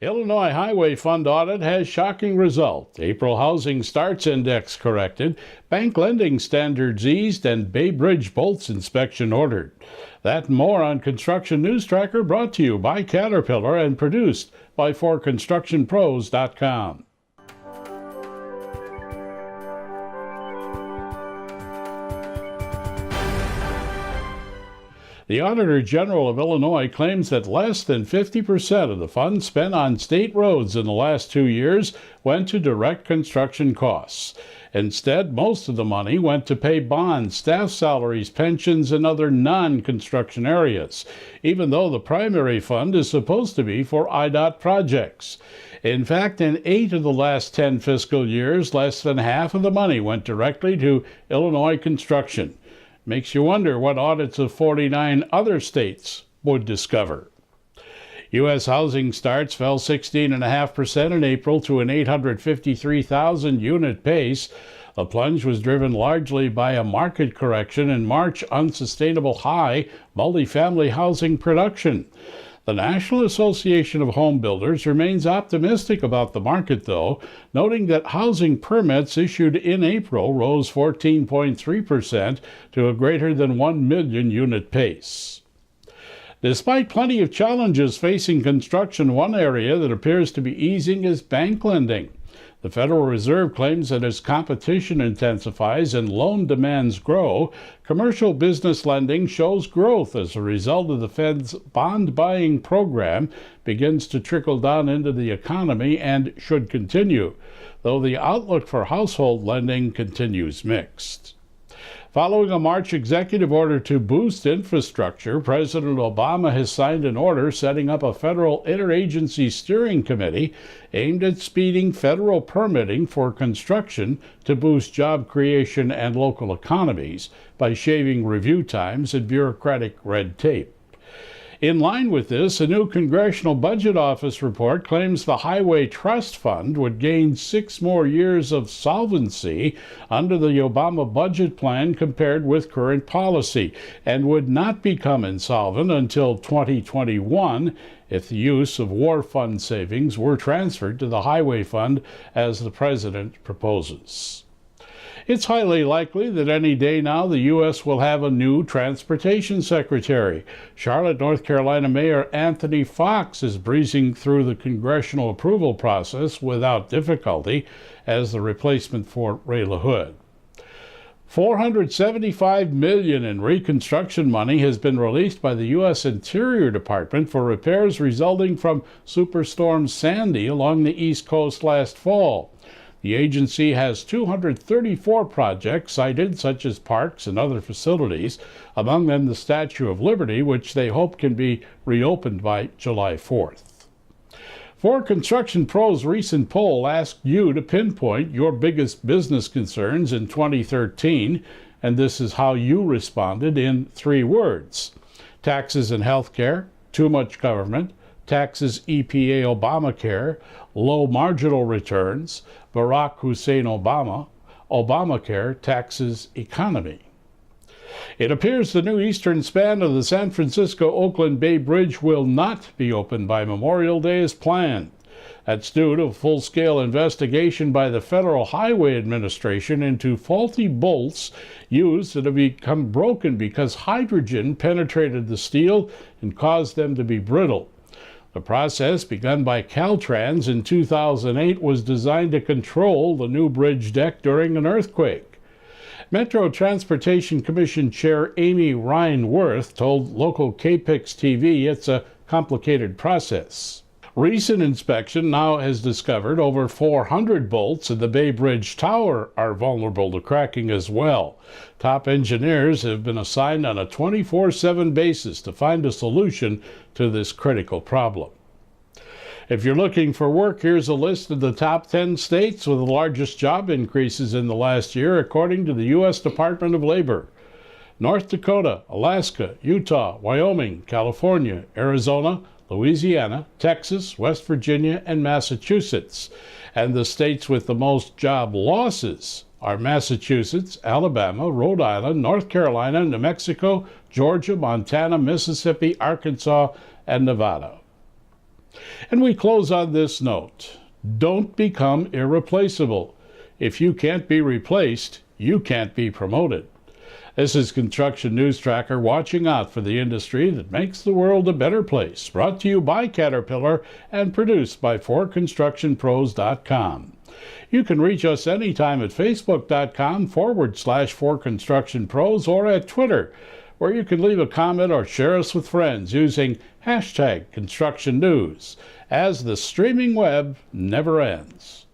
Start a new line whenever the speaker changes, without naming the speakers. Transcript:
Illinois Highway Fund audit has shocking result. April housing starts index corrected, bank lending standards eased, and Bay Bridge bolts inspection ordered. That and more on Construction News Tracker, brought to you by Caterpillar and produced by ForConstructionPros.com. The Auditor General of Illinois claims that less than 50% of the funds spent on state roads in the last 2 years went to direct construction costs. Instead, most of the money went to pay bonds, staff salaries, pensions, and other non-construction areas, even though the primary fund is supposed to be for IDOT projects. In fact, in 8 of the last 10 fiscal years, less than half of the money went directly to Illinois construction. Makes you wonder what audits of 49 other states would discover. U.S. housing starts fell 16.5% in April to an 853,000 unit pace. The plunge was driven largely by a market correction in March unsustainable high multifamily housing production. The National Association of Home Builders remains optimistic about the market, though, noting that housing permits issued in April rose 14.3% to a greater than 1 million unit pace. Despite plenty of challenges facing construction, one area that appears to be easing is bank lending. The Federal Reserve claims that as competition intensifies and loan demands grow, commercial business lending shows growth as a result of the Fed's bond buying program begins to trickle down into the economy and should continue, though the outlook for household lending continues mixed. Following a March executive order to boost infrastructure, President Obama has signed an order setting up a federal interagency steering committee aimed at speeding federal permitting for construction to boost job creation and local economies by shaving review times and bureaucratic red tape. In line with this, a new Congressional Budget Office report claims the Highway Trust Fund would gain 6 more years of solvency under the Obama budget plan compared with current policy, and would not become insolvent until 2021 if the use of war fund savings were transferred to the Highway Fund as the president proposes. It's highly likely that any day now the U.S. will have a new transportation secretary. Charlotte, North Carolina Mayor Anthony Foxx is breezing through the congressional approval process without difficulty as the replacement for Ray LaHood. $475 million in reconstruction money has been released by the U.S. Interior Department for repairs resulting from Superstorm Sandy along the East Coast last fall. The agency has 234 projects cited, such as parks and other facilities, among them the Statue of Liberty, which they hope can be reopened by July 4th. For Construction Pros' recent poll asked you to pinpoint your biggest business concerns in 2013, and this is how you responded in 3 words: taxes and health care, too much government, taxes, EPA, Obamacare, low marginal returns, Barack Hussein Obama, Obamacare, taxes, economy. It appears the new eastern span of the San Francisco-Oakland Bay Bridge will not be opened by Memorial Day as planned. That's due to a full-scale investigation by the Federal Highway Administration into faulty bolts used that have become broken because hydrogen penetrated the steel and caused them to be brittle. The process, begun by Caltrans in 2008, was designed to control the new bridge deck during an earthquake. Metro Transportation Commission Chair Amy Ryan-Worth told local KPIX TV it's a complicated process. Recent inspection now has discovered over 400 bolts in the Bay Bridge Tower are vulnerable to cracking as well. Top engineers have been assigned on a 24/7 basis to find a solution to this critical problem. If you're looking for work, here's a list of the top 10 states with the largest job increases in the last year, according to the U.S. Department of Labor. North Dakota, Alaska, Utah, Wyoming, California, Arizona, Louisiana, Texas, West Virginia, and Massachusetts. And the states with the most job losses are Massachusetts, Alabama, Rhode Island, North Carolina, New Mexico, Georgia, Montana, Mississippi, Arkansas, and Nevada. And we close on this note. Don't become irreplaceable. If you can't be replaced, you can't be promoted. This is Construction News Tracker, watching out for the industry that makes the world a better place. Brought to you by Caterpillar and produced by ForConstructionPros.com. You can reach us anytime at Facebook.com/ForConstructionPros or at Twitter, where you can leave a comment or share us with friends using #ConstructionNews, as the streaming web never ends.